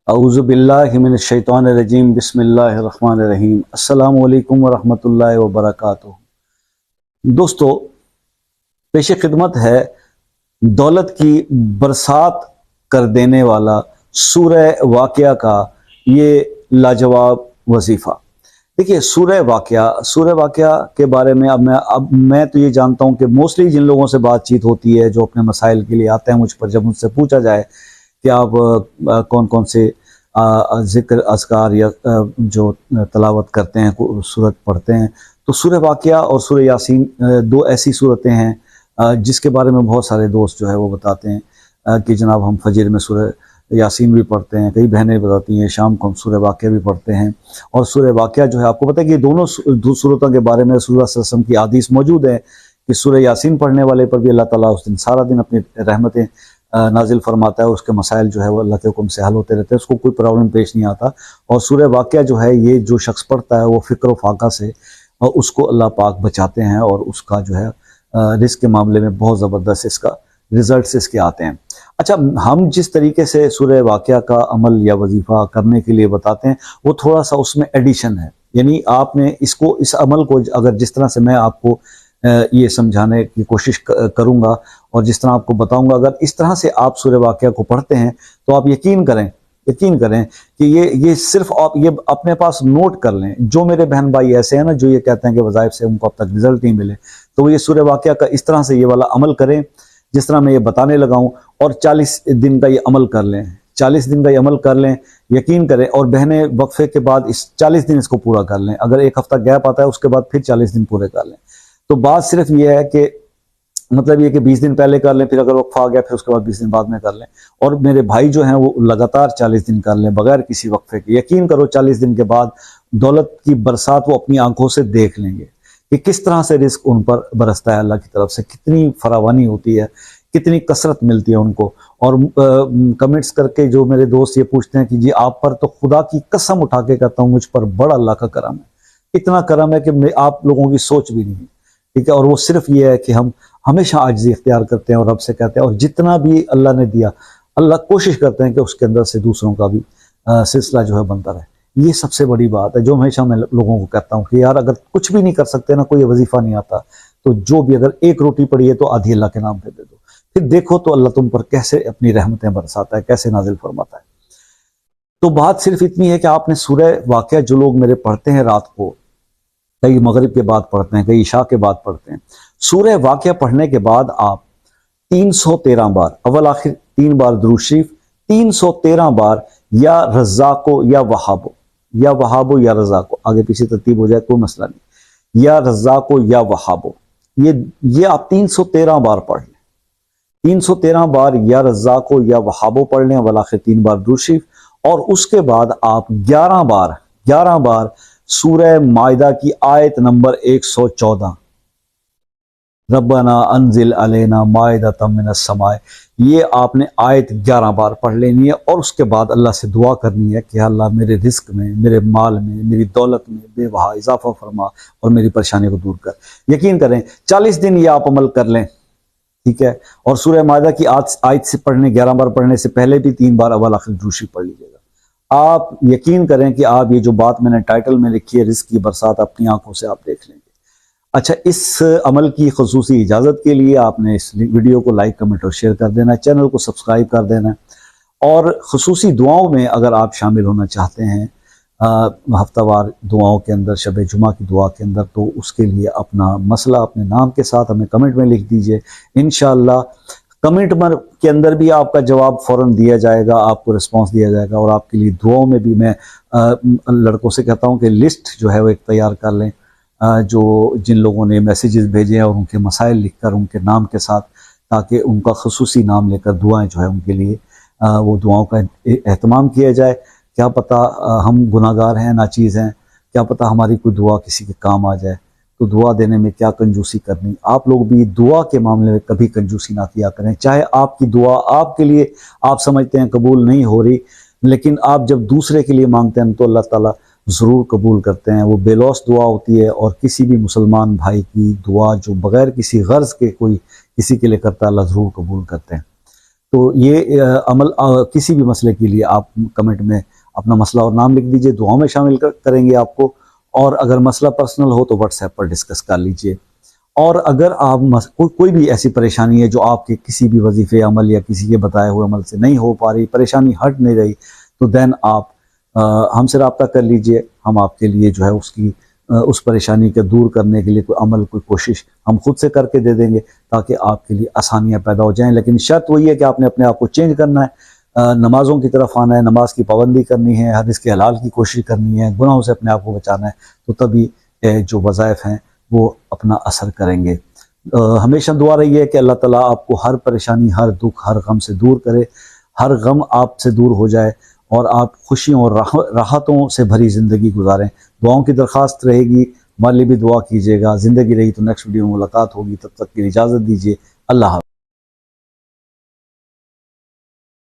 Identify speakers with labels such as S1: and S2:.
S1: اعوذ باللہ من الشیطان الرجیم بسم اللہ الرحمن الرحیم السلام علیکم ورحمۃ اللہ وبرکاتہ۔ دوستو، پیش خدمت ہے دولت کی برسات کر دینے والا سورہ واقعہ کا یہ لاجواب وظیفہ۔ دیکھیے، سورہ واقعہ کے بارے میں اب میں تو یہ جانتا ہوں کہ موسٹلی جن لوگوں سے بات چیت ہوتی ہے جو اپنے مسائل کے لیے آتے ہیں مجھ پر، جب مجھ سے پوچھا جائے کہ آپ کون کون سے ذکر اذکار یا جو تلاوت کرتے ہیں، سورت پڑھتے ہیں، تو سورہ واقعہ اور سورہ یاسین دو ایسی صورتیں ہیں جس کے بارے میں بہت سارے دوست جو ہے وہ بتاتے ہیں کہ جناب ہم فجر میں سورہ یاسین بھی پڑھتے ہیں، کئی بہنیں بتاتی ہیں شام کو ہم سورہ واقعہ بھی پڑھتے ہیں۔ اور سورہ واقعہ جو ہے، آپ کو پتہ ہے کہ دونوں صورتوں کے بارے میں رسول اللہ صلی اللہ علیہ وسلم کی حدیث موجود ہے کہ سورہ یاسین پڑھنے والے پر بھی اللہ تعالیٰ اس دن سارا دن اپنی رحمتیں نازل فرماتا ہے، اس کے مسائل جو ہے وہ اللہ کے حکم سے حل ہوتے رہتے ہیں، اس کو کوئی پرابلم پیش نہیں آتا۔ اور سورہ واقعہ جو ہے، یہ جو شخص پڑھتا ہے وہ فکر و فاقہ سے اور اس کو اللہ پاک بچاتے ہیں، اور اس کا جو ہے رزق کے معاملے میں بہت زبردست اس کا ریزلٹس اس کے آتے ہیں۔ اچھا، ہم جس طریقے سے سورہ واقعہ کا عمل یا وظیفہ کرنے کے لیے بتاتے ہیں وہ تھوڑا سا اس میں ایڈیشن ہے، یعنی آپ نے اس عمل کو اگر جس طرح سے میں آپ کو یہ سمجھانے کی کوشش کروں گا اور جس طرح آپ کو بتاؤں گا، اگر اس طرح سے آپ سورہ واقعہ کو پڑھتے ہیں تو آپ یقین کریں کہ یہ صرف آپ یہ اپنے پاس نوٹ کر لیں۔ جو میرے بہن بھائی ایسے ہیں نا جو یہ کہتے ہیں کہ وظائف سے ان کو اب تک رزلٹ نہیں ملے، تو وہ یہ سورہ واقعہ کا اس طرح سے یہ والا عمل کریں جس طرح میں یہ بتانے لگا ہوں، اور 40 دن کا یہ عمل کر لیں، 40 دن کا یہ عمل کر لیں، یقین کریں۔ اور بہنیں وقفے کے بعد اس 40 دن اس کو پورا کر لیں، اگر ایک ہفتہ گیپ آتا ہے اس کے بعد پھر 40 دن پورے کر لیں۔ تو بات صرف یہ ہے کہ مطلب یہ کہ 20 دن پہلے کر لیں، پھر اگر وقفہ آ گیا پھر اس کے بعد 20 دن بعد میں کر لیں، اور میرے بھائی جو ہیں وہ لگاتار 40 دن کر لیں بغیر کسی وقفے کے۔ یقین کرو 40 دن کے بعد دولت کی برسات وہ اپنی آنکھوں سے دیکھ لیں گے کہ کس طرح سے رزق ان پر برستا ہے اللہ کی طرف سے، کتنی فراوانی ہوتی ہے، کتنی کثرت ملتی ہے ان کو۔ اور کمنٹس کر کے جو میرے دوست یہ پوچھتے ہیں کہ جی آپ پر تو خدا کی قسم اٹھا کے کہتا ہوں مجھ پر بڑا اللہ کا کرم ہے، اتنا کرم ہے کہ آپ لوگوں کی سوچ بھی نہیں، ٹھیک ہے۔ اور وہ صرف یہ ہے کہ ہم ہمیشہ عاجزی اختیار کرتے ہیں اور رب سے کہتے ہیں، اور جتنا بھی اللہ نے دیا اللہ کوشش کرتے ہیں کہ اس کے اندر سے دوسروں کا بھی سلسلہ جو ہے بنتا رہے۔ یہ سب سے بڑی بات ہے جو ہمیشہ میں لوگوں کو کہتا ہوں کہ یار اگر کچھ بھی نہیں کر سکتے نا، کوئی وظیفہ نہیں آتا، تو جو بھی اگر ایک روٹی پڑی ہے تو آدھی اللہ کے نام پہ دے دو، پھر دیکھو تو اللہ تم پر کیسے اپنی رحمتیں برساتا ہے، کیسے نازل فرماتا ہے۔ تو بات صرف اتنی ہے کہ آپ نے سورہ واقعہ جو لوگ میرے پڑھتے ہیں رات کو، کئی مغرب کے بعد پڑھتے ہیں، کئی عشاء کے بعد پڑھتے ہیں، سورہ واقعہ پڑھنے کے بعد آپ 313 بار اول آخر 3 بار درود شریف، 313 بار یا رزاقو یا وہابو یا رزاقو، آگے پیچھے ترتیب ہو جائے کوئی مسئلہ نہیں، یا رزاقو یا وہابو، یہ آپ 313 بار پڑھ لیں، 313 بار یا رزاقو یا وہابو پڑھ لیں، اول آخر 3 بار درود شریف، اور اس کے بعد آپ 11 بار سورہ مائدہ کی آیت نمبر 114 ربنا انزل علینا مائدۃ من السماء، یہ آپ نے آیت 11 بار پڑھ لینی ہے، اور اس کے بعد اللہ سے دعا کرنی ہے کہ اللہ میرے رزق میں، میرے مال میں، میری دولت میں بے بہا اضافہ فرما اور میری پریشانی کو دور کر۔ یقین کریں 40 دن یہ آپ عمل کر لیں، ٹھیک ہے۔ اور سورہ مائدہ کی آیت سے پڑھنے 11 بار پڑھنے سے پہلے بھی 3 بار اول آخر درود شریف پڑھ لیجیے گا۔ آپ یقین کریں کہ آپ یہ جو بات میں نے ٹائٹل میں لکھی ہے رزق کی برسات، اپنی آنکھوں سے آپ دیکھ لیں گے۔ اچھا، اس عمل کی خصوصی اجازت کے لیے آپ نے اس ویڈیو کو لائک، کمنٹ اور شیئر کر دینا ہے، چینل کو سبسکرائب کر دینا ہے، اور خصوصی دعاؤں میں اگر آپ شامل ہونا چاہتے ہیں ہفتہ وار دعاؤں کے اندر، شب جمعہ کی دعا کے اندر، تو اس کے لیے اپنا مسئلہ اپنے نام کے ساتھ ہمیں کمنٹ میں لکھ دیجئے، انشاءاللہ کمنٹ کے اندر بھی آپ کا جواب فوراً دیا جائے گا، آپ کو رسپانس دیا جائے گا، اور آپ کے لیے دعاؤں میں بھی میں لڑکوں سے کہتا ہوں کہ لسٹ جو ہے وہ ایک تیار کر لیں، جو جن لوگوں نے میسیجز بھیجے ہیں اور ان کے مسائل لکھ کر ان کے نام کے ساتھ، تاکہ ان کا خصوصی نام لے کر دعائیں جو ہے ان کے لیے وہ دعاؤں کا اہتمام کیا جائے۔ کیا پتہ ہم گناہ گار ہیں، ناچیز ہیں، کیا پتہ ہماری کوئی دعا کسی کے کام آ جائے، تو دعا دینے میں کیا کنجوسی کرنی۔ آپ لوگ بھی دعا کے معاملے میں کبھی کنجوسی نہ کیا کریں، چاہے آپ کی دعا آپ کے لیے آپ سمجھتے ہیں قبول نہیں ہو رہی، لیکن آپ جب دوسرے کے لیے مانگتے ہیں تو اللہ تعالیٰ ضرور قبول کرتے ہیں۔ وہ بے لوث دعا ہوتی ہے، اور کسی بھی مسلمان بھائی کی دعا جو بغیر کسی غرض کے کوئی کسی کے لیے کرتا ہے اللہ ضرور قبول کرتے ہیں۔ تو یہ عمل کسی بھی مسئلے کے لیے آپ کمنٹ میں اپنا مسئلہ اور نام لکھ دیجئے، دعاؤں میں شامل کریں گے آپ کو، اور اگر مسئلہ پرسنل ہو تو واٹس ایپ پر ڈسکس کر لیجئے۔ اور اگر آپ کوئی بھی ایسی پریشانی ہے جو آپ کے کسی بھی وظیفے عمل یا کسی کے بتائے ہوئے عمل سے نہیں ہو پا رہی، پریشانی ہٹ نہیں رہی، تو دین آپ ہم سے رابطہ کر لیجئے، ہم آپ کے لیے جو ہے اس پریشانی کے دور کرنے کے لیے کوئی عمل، کوئی کوشش ہم خود سے کر کے دے دیں گے، تاکہ آپ کے لیے آسانیاں پیدا ہو جائیں۔ لیکن شرط وہی ہے کہ آپ نے اپنے آپ کو چینج کرنا ہے، نمازوں کی طرف آنا ہے، نماز کی پابندی کرنی ہے، حدیث کے حلال کی کوشش کرنی ہے، گناہوں سے اپنے آپ کو بچانا ہے، تو تبھی جو وظائف ہیں وہ اپنا اثر کریں گے۔ ہمیشہ دعا رہی ہے کہ اللہ تعالیٰ آپ کو ہر پریشانی، ہر دکھ، ہر غم سے دور کرے، ہر غم آپ سے دور ہو جائے، اور آپ خوشیوں اور راحتوں سے بھری زندگی گزاریں۔ دعاؤں کی درخواست رہے گی، ہمارے لیے بھی دعا کیجیے گا۔ زندگی رہی تو نیکسٹ ویڈیو میں ملاقات ہوگی، تب تک کے لیے اجازت دیجیے، اللہ حافظ۔